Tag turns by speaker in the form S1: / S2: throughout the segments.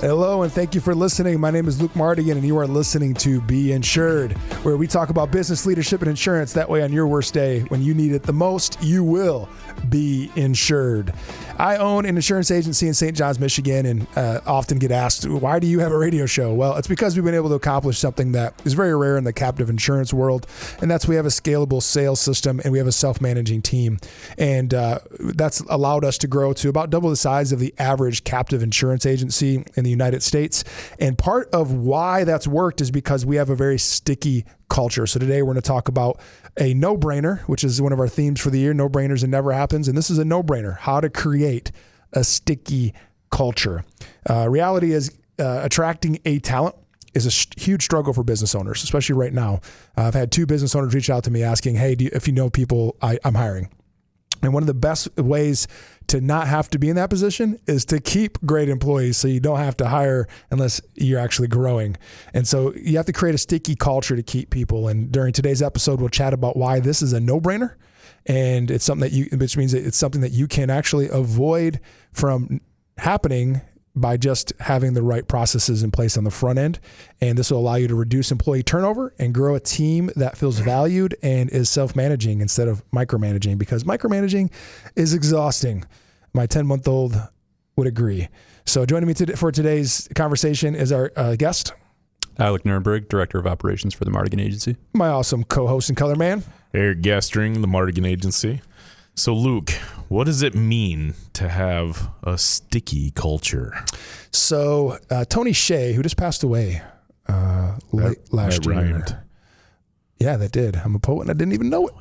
S1: Hello, and thank you for listening. My name is Luke Mardigan, and you are listening to Be Insured, where we talk about business, leadership, and insurance. That way, on your worst day, when you need it the most, you will be insured. I own an insurance agency in St. John's, Michigan, and often get asked, why do you have a radio show? Well, it's because we've been able to accomplish something that is very rare in the captive insurance world, and that's we have a scalable sales system, and we have a self-managing team. And that's allowed us to grow to about double the size of the average captive insurance agency in the United States. And part of why that's worked is because we have a very sticky culture. So today we're going to talk about a no-brainer, which is one of our themes for the year, no-brainers and never happens. And this is a no-brainer, how to create a sticky culture. Reality is attracting a talent is a huge struggle for business owners, especially right now. I've had 2 business owners reach out to me asking, hey, if you know people, I'm hiring. And one of the best ways to not have to be in that position is to keep great employees so you don't have to hire unless you're actually growing. And so you have to create a sticky culture to keep people. And during today's episode, we'll chat about why this is a no-brainer. And it's something which means it's something that you can actually avoid from happening by just having the right processes in place on the front end. And this will allow you to reduce employee turnover and grow a team that feels valued and is self-managing instead of micromanaging, because micromanaging is exhausting. My 10-month-old would agree. So joining me for today's conversation is our guest,
S2: Alec Nuremberg, Director of Operations for the Mardigan Agency.
S1: My awesome co-host and color man,
S3: Eric Gastring, the Mardigan Agency. So, Luke, what does it mean to have a sticky culture?
S1: So, Tony Hsieh, who just passed away last year.
S3: Rhymed.
S1: Yeah, that did. I'm a poet and I didn't even know it.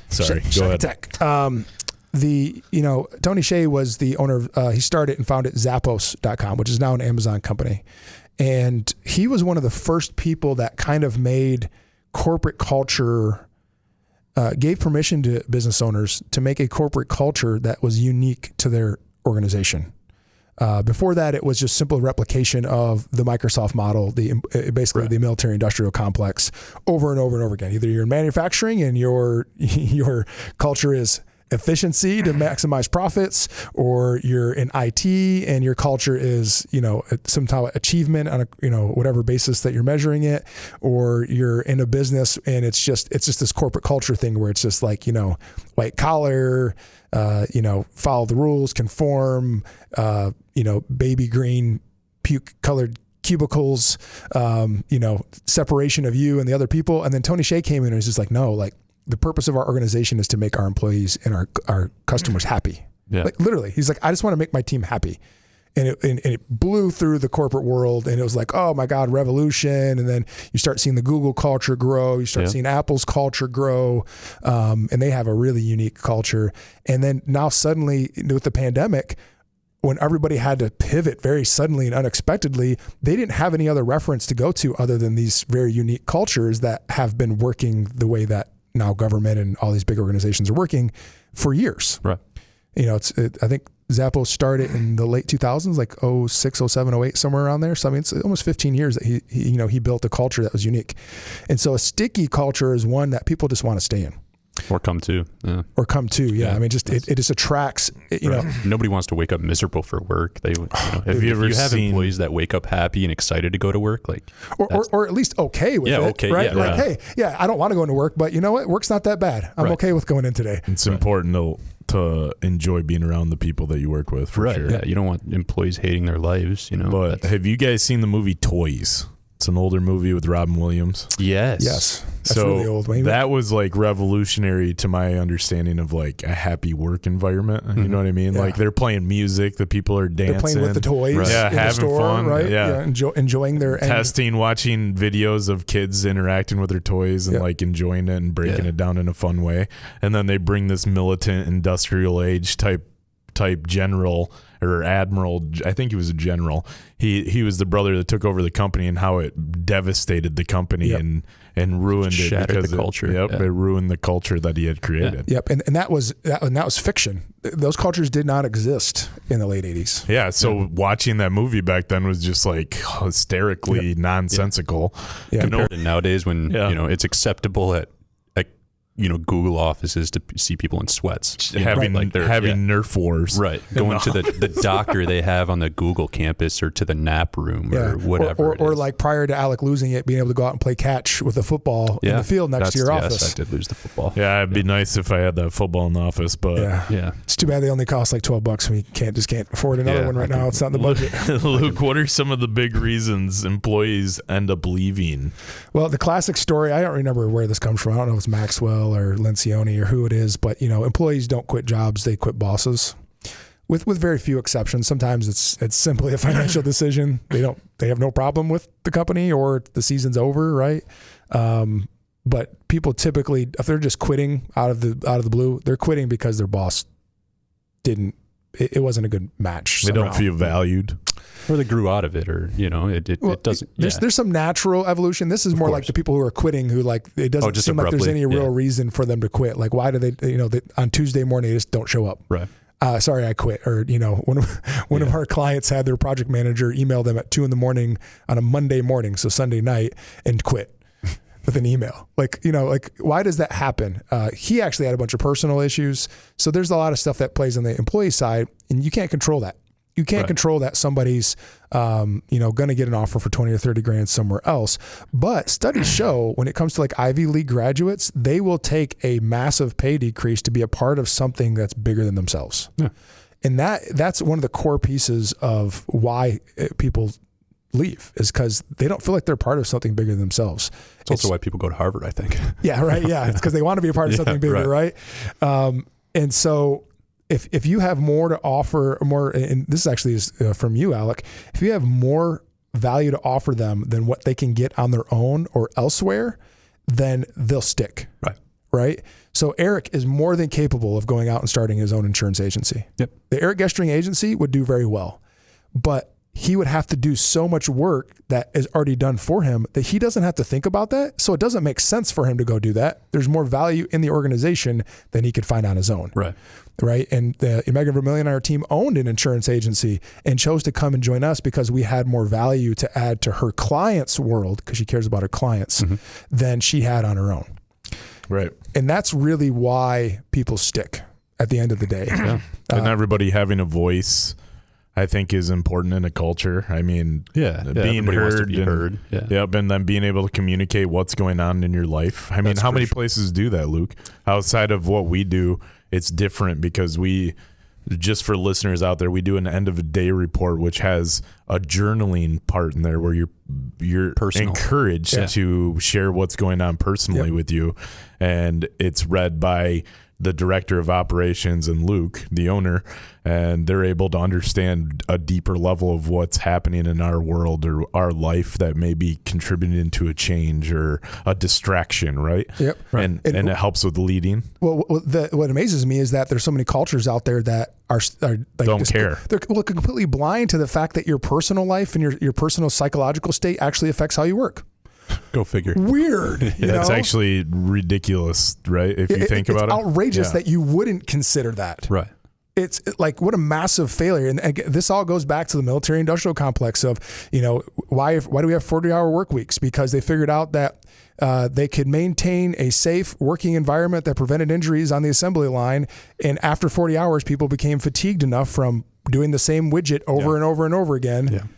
S3: Sorry, go ahead.
S1: Tony Hsieh was the owner of, he started and founded Zappos.com, which is now an Amazon company. And he was one of the first people that kind of made corporate culture, gave permission to business owners to make a corporate culture that was unique to their organization. Before that, it was just simple replication of the Microsoft model, basically the military industrial complex over and over and over again. Either you're in manufacturing and your culture is efficiency to maximize profits, or you're in IT and your culture is, some type of achievement on a, whatever basis that you're measuring it, or you're in a business and it's just this corporate culture thing where it's just like, white collar, follow the rules, conform, baby green, puke colored cubicles, separation of you and the other people. And then Tony Hsieh came in and was just like, no, like, the purpose of our organization is to make our employees and our customers happy.
S2: Yeah.
S1: Like literally, he's like, I just want to make my team happy. And it blew through the corporate world, and it was like, oh my God, revolution. And then you start seeing the Google culture grow. You start seeing Apple's culture grow. And they have a really unique culture. And then now suddenly with the pandemic, when everybody had to pivot very suddenly and unexpectedly, they didn't have any other reference to go to other than these very unique cultures that have been working the way that now government and all these big organizations are working for years.
S2: Right.
S1: I think Zappos started in the late 2000s, like 06, 07, 08, somewhere around there. So I mean, it's almost 15 years that he built a culture that was unique. And so a sticky culture is one that people just want to stay in.
S2: Or come to. Yeah.
S1: Or come to, yeah. I mean, just it just attracts,
S2: Nobody wants to wake up miserable for work. They, if you have employees that wake up happy and excited to go to work, like,
S1: or at least okay with it,
S2: okay,
S1: right?
S2: Yeah,
S1: like, hey, I don't want to go into work, but you know what? Work's not that bad. I'm okay with going in today.
S3: It's important to enjoy being around the people that you work with, for sure.
S2: Yeah, you don't want employees hating their lives,
S3: But have you guys seen the movie Toys? It's an older movie with Robin Williams.
S1: Yes. That's really old.
S3: That was like revolutionary to my understanding of like a happy work environment. Mm-hmm. You know what I mean? Yeah. Like they're playing music, the people are dancing.
S1: They're playing with the toys.
S3: Right. Yeah,
S1: in
S3: having
S1: the store,
S3: fun.
S1: Right?
S3: Yeah.
S1: Enjoying their
S3: testing, watching videos of kids interacting with their toys and like enjoying it and breaking it down in a fun way. And then they bring this militant industrial age type general or admiral. I think he was a general. He was the brother that took over the company, and how it devastated the company and ruined it because
S2: the culture.
S3: It ruined the culture that he had created.
S1: Yep, and that was fiction. Those cultures did not exist in the late 80s.
S3: Yeah, so watching that movie back then was just like hysterically nonsensical.
S2: Yeah. Compared to nowadays when it's acceptable at Google offices to see people in sweats,
S3: having Nerf wars,
S2: right? Going to the doctor they have on the Google campus, or to the nap room, or whatever,
S1: or like prior to Alec losing it, being able to go out and play catch with a football in the field next to your office.
S2: Yes, I did lose the football.
S3: Yeah, it'd be nice if I had that football in the office, but
S1: yeah. It's too bad they only cost like $12. We can't afford another one right now. It's not in the budget.
S3: Luke, what are some of the big reasons employees end up leaving?
S1: Well, the classic story, I don't remember where this comes from. I don't know if it's Maxwell or Lencioni or who it is, but employees don't quit jobs, they quit bosses. With very few exceptions. Sometimes it's simply a financial decision. They have no problem with the company, or the season's over, right? But people typically, if they're just quitting out of the blue, they're quitting because their boss it wasn't a good match.
S3: They don't feel valued.
S2: Or they grew out of it, or it doesn't.
S1: There's some natural evolution. This is more like the people who are quitting, who like it doesn't seem like there's any real reason for them to quit. Like, why do they? On Tuesday morning they just don't show up.
S2: Right.
S1: Sorry, I quit. Or one of our clients had their project manager email them at 2 a.m. on a Monday morning, so Sunday night, and quit with an email. Like why does that happen? He actually had a bunch of personal issues. So there's a lot of stuff that plays on the employee side, and you can't control that. You can't control that somebody's, going to get an offer for 20 or 30 grand somewhere else. But studies show when it comes to like Ivy League graduates, they will take a massive pay decrease to be a part of something that's bigger than themselves. Yeah. And that's one of the core pieces of why people leave, is because they don't feel like they're part of something bigger than themselves.
S2: It's also why people go to Harvard, I think.
S1: Yeah, right. Yeah, it's because they want to be a part of something bigger, right? And so if you have more to offer, and this actually is from you, Alec, if you have more value to offer them than what they can get on their own or elsewhere, then they'll stick. Right. So Eric is more than capable of going out and starting his own insurance agency. Yep. The Eric Gestring agency would do very well, but he would have to do so much work that is already done for him that he doesn't have to think about that. So it doesn't make sense for him to go do that. There's more value in the organization than he could find on his own. Right. And Megan Vermillion and our team owned an insurance agency and chose to come and join us because we had more value to add to her clients' world, because she cares about her clients, than she had on her own.
S3: Right.
S1: And that's really why people stick at the end of the day.
S3: And everybody having a voice, I think, is important in a culture. I mean, being heard. Yep, and then being able to communicate what's going on in your life. I mean, how many places do that, Luke? Outside of what we do, it's different because just for listeners out there, we do an end of a day report, which has a journaling part in there where you're encouraged to share what's going on personally with you. And it's read by the director of operations and Luke, the owner, and they're able to understand a deeper level of what's happening in our world or our life that may be contributing to a change or a distraction, right?
S1: Yep.
S3: And it helps with leading.
S1: Well, what amazes me is that there's so many cultures out there that are like
S3: don't care.
S1: They're completely blind to the fact that your personal life and your personal psychological state actually affects how you work.
S2: Go figure.
S1: Weird.
S3: It's actually ridiculous, right? If you think about it.
S1: It's outrageous that you wouldn't consider that.
S2: Right.
S1: It's like, what a massive failure. And this all goes back to the military industrial complex of, why do we have 40-hour work weeks? Because they figured out that they could maintain a safe working environment that prevented injuries on the assembly line. And after 40 hours, people became fatigued enough from doing the same widget over and over and over again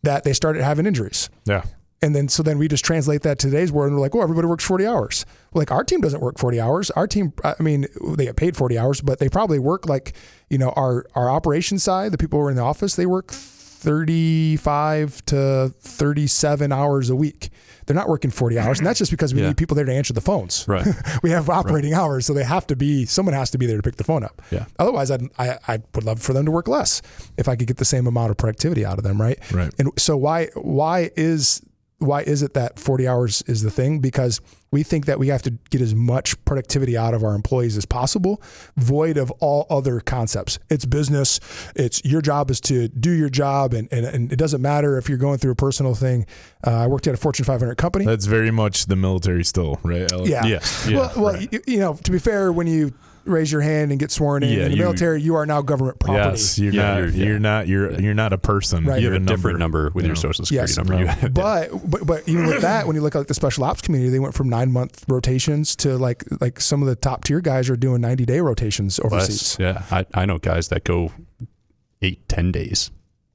S1: that they started having injuries.
S3: Yeah.
S1: And then we just translate that to today's world and we're like, oh, everybody works 40 hours. Well, like, our team doesn't work 40 hours. Our team, I mean, they get paid 40 hours, but they probably work like, our operations side, the people who are in the office, they work 35 to 37 hours a week. They're not working 40 hours. And that's just because we need people there to answer the phones.
S2: Right.
S1: We have operating hours. So someone has to be there to pick the phone up.
S2: Yeah.
S1: Otherwise, I would love for them to work less if I could get the same amount of productivity out of them. Right. And so why is it that 40 hours is the thing? Because we think that we have to get as much productivity out of our employees as possible, void of all other concepts. It's business. It's your job is to do your job. And it doesn't matter if you're going through a personal thing. I worked at a Fortune 500 company.
S3: That's very much the military still, right, Alex?
S1: Yeah.
S2: Yes.
S1: Yeah. Well, to be fair, when you raise your hand and get sworn in.
S2: Yeah,
S1: in the military, you are now government property.
S3: Yes, you're not a person.
S1: Right.
S2: You have a different number with your social security number.
S1: But even with that, when you look at like the special ops community, they went from 9-month rotations to like some of the top tier guys are doing 90-day rotations overseas.
S2: I know guys that go 8-10 days.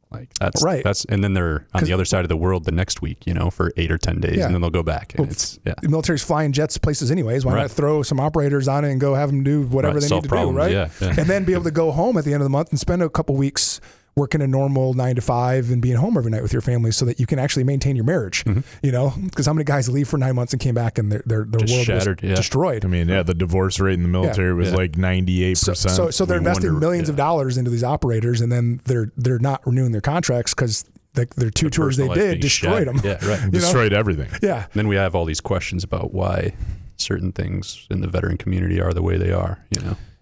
S2: Like that's
S1: right.
S2: And then they're on the other side of the world the next week, for 8 or 10 days, and then they'll go back. And
S1: the military's flying jets places anyways. Why not throw some operators on it and go have them do whatever they need to do, right?
S2: Yeah.
S1: And then be able to go home at the end of the month and spend a couple weeks working a normal 9 to 5 and being home every night with your family, so that you can actually maintain your marriage. Because how many guys leave for 9 months and came back and their world
S2: shattered,
S1: was destroyed.
S3: I mean, the divorce rate in the military was like 98%.
S1: So they're investing millions of dollars into these operators, and then they're not renewing their contracts because their 2 tours they did destroyed them.
S2: Yeah, right.
S3: Destroyed everything.
S1: Yeah.
S2: And then we have all these questions about why certain things in the veteran community are the way they are.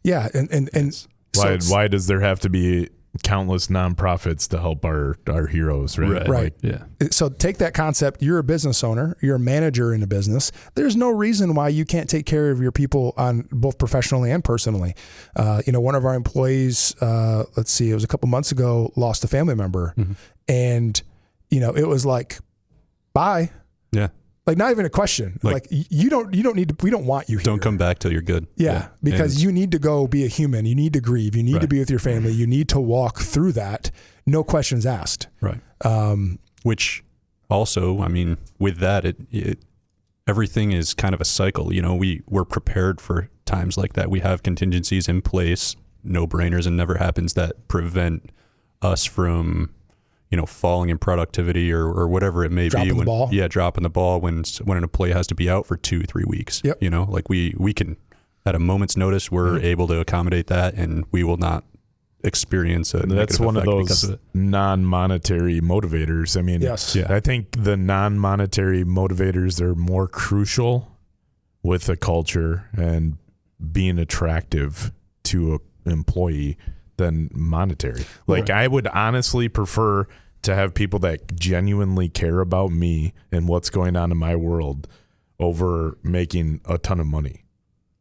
S1: Yeah, and
S3: why does there have to be countless nonprofits to help our heroes, right?
S1: Right.
S2: Yeah.
S1: So take that concept. You're a business owner. You're a manager in a business. There's no reason why you can't take care of your people on both professionally and personally. One of our employees, it was a couple months ago, lost a family member, and it was like, bye.
S2: Yeah.
S1: Like not even a question. Like you don't need to, we don't want you here.
S2: Don't come back till you're good.
S1: Yeah. Because you need to go be a human. You need to grieve. You need to be with your family. You need to walk through that. No questions asked.
S2: Right. Which also, I mean, with that, everything is kind of a cycle. We're prepared for times like that. We have contingencies in place, no brainers, and never happens that prevent us from falling in productivity or whatever it may
S1: dropping
S2: be.
S1: The ball.
S2: Yeah, dropping the ball when an employee has to be out for 2-3 weeks.
S1: Yep.
S2: Like we can, at a moment's notice, we're able to accommodate that, and we will not experience a
S3: That's one of those
S2: of
S3: non-monetary motivators. I mean,
S1: yes.
S3: I think the non-monetary motivators are more crucial with a culture and being attractive to an employee than monetary. Like I would honestly prefer to have people that genuinely care about me and what's going on in my world over making a ton of money.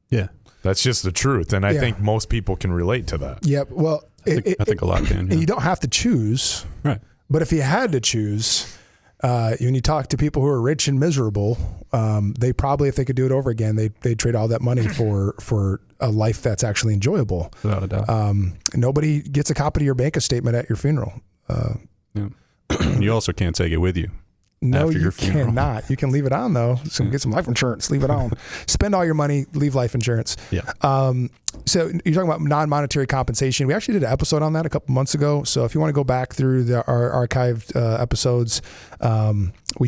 S2: Yeah.
S3: That's just the truth. And I think most people can relate to that.
S1: Yep. Well,
S2: I think a lot can.
S1: And you don't have to choose.
S2: Right.
S1: But if you had to choose, when you talk to people who are rich and miserable, they probably, if they could do it over again, they'd trade all that money for a life that's actually enjoyable.
S2: Without a doubt.
S1: Nobody gets a copy of your bank statement at your funeral.
S2: You also can't take it with you.
S1: No,
S2: after
S1: you
S2: your funeral.
S1: cannot. You can leave it on though. So get some life insurance. Leave it on. Spend all your money. Leave life insurance.
S2: Yeah.
S1: So you're talking about non-monetary compensation. We actually did an episode on that a couple months ago. So if you want to go back through our archived episodes, we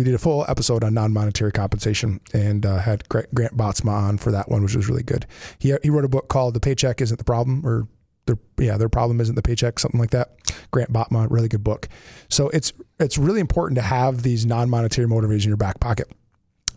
S1: did a full episode on non-monetary compensation and had Grant Botsma on for that one, which was really good. He wrote a book called "The Paycheck Isn't the Problem," or their problem isn't the paycheck, something like that. Grant Botsma, really good book. So it's really important to have these non-monetary motivators in your back pocket.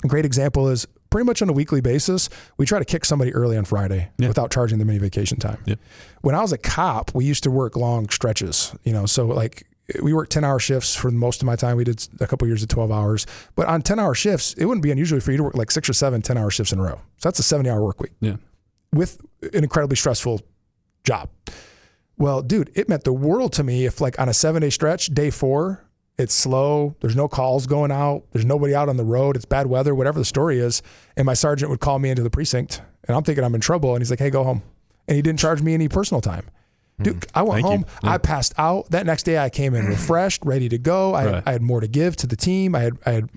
S1: A great example is pretty much on a weekly basis, we try to kick somebody early on Friday without charging them any vacation time. Yeah. When I was a cop, we used to work long stretches, so like we worked 10-hour shifts for most of my time. We did a couple of years of 12 hours, but on 10-hour shifts, it wouldn't be unusual for you to work like 6 or 7 10-hour shifts in a row. So that's a 70-hour work week with an incredibly stressful job. Well, dude, it meant the world to me if like on a 7-day stretch, day 4, it's slow. There's no calls going out. There's nobody out on the road. It's bad weather, whatever the story is. And my sergeant would call me into the precinct and I'm thinking I'm in trouble. And he's like, hey, go home. And he didn't charge me any personal time. Dude, I went home. I passed out. That next day I came in refreshed, ready to go. I had more to give to the team. I had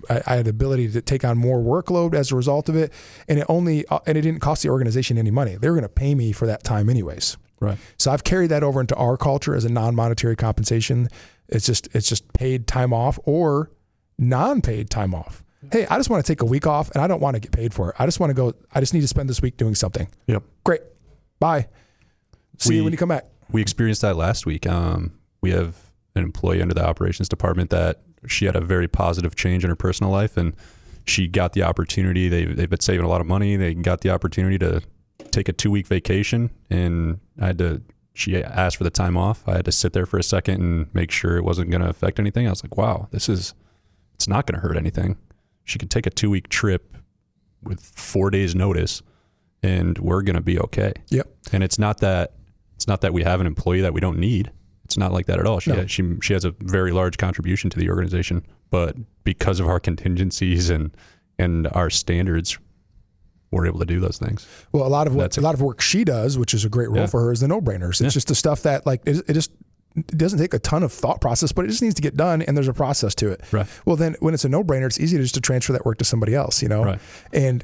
S1: the ability to take on more workload as a result of it. And it didn't cost the organization any money. They were going to pay me for that time anyways.
S2: Right.
S1: So I've carried that over into our culture as a non-monetary compensation. It's just paid time off or non-paid time off. Hey, I just want to take a week off and I don't want to get paid for it. I just want to go. I just need to spend this week doing something.
S2: Yep.
S1: Great. Bye. See you when you come back.
S2: We experienced that last week. We have an employee under the operations department that she had a very positive change in her personal life, and she got the opportunity. They've been saving a lot of money. They got the opportunity to take a 2-week vacation, and she asked for the time off. I had to sit there for a second and make sure it wasn't going to affect anything. I was like, wow, it's not going to hurt anything. She could take a 2-week trip with 4 days notice and we're going to be okay.
S1: Yep.
S2: And it's not that we have an employee that we don't need. It's not like that at all. She has a very large contribution to the organization, but because of our contingencies and our standards, we're able to do those things.
S1: Well, a lot of work she does, which is a great role for her, is the no-brainers. It's just the stuff that like it doesn't take a ton of thought process, but it just needs to get done, and there's a process to it.
S2: Right.
S1: Well, then when it's a no-brainer, it's easy to transfer that work to somebody else,
S2: Right.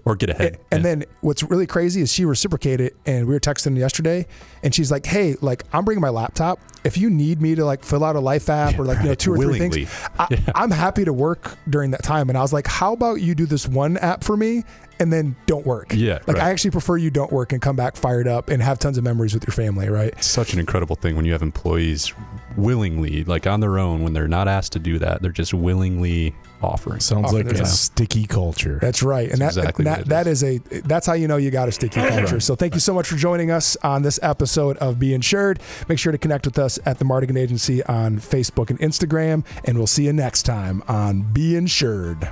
S2: Or get ahead.
S1: And then what's really crazy is she reciprocated, and we were texting yesterday, and she's like, "Hey, like I'm bringing my laptop. If you need me to like fill out a life app or like 2 or 3 things, I'm happy to work during that time." And I was like, "How about you do this one app for me?" And then don't work.
S2: Yeah.
S1: Like I actually prefer you don't work and come back fired up and have tons of memories with your family, right?
S2: It's such an incredible thing when you have employees willingly, like on their own, when they're not asked to do that, they're just willingly offering.
S3: Sounds like a sticky culture.
S1: That's right. And that's how you know you got a sticky culture. So thank you so much for joining us on this episode of Be Insured. Make sure to connect with us at the Mardigan Agency on Facebook and Instagram, and we'll see you next time on Be Insured.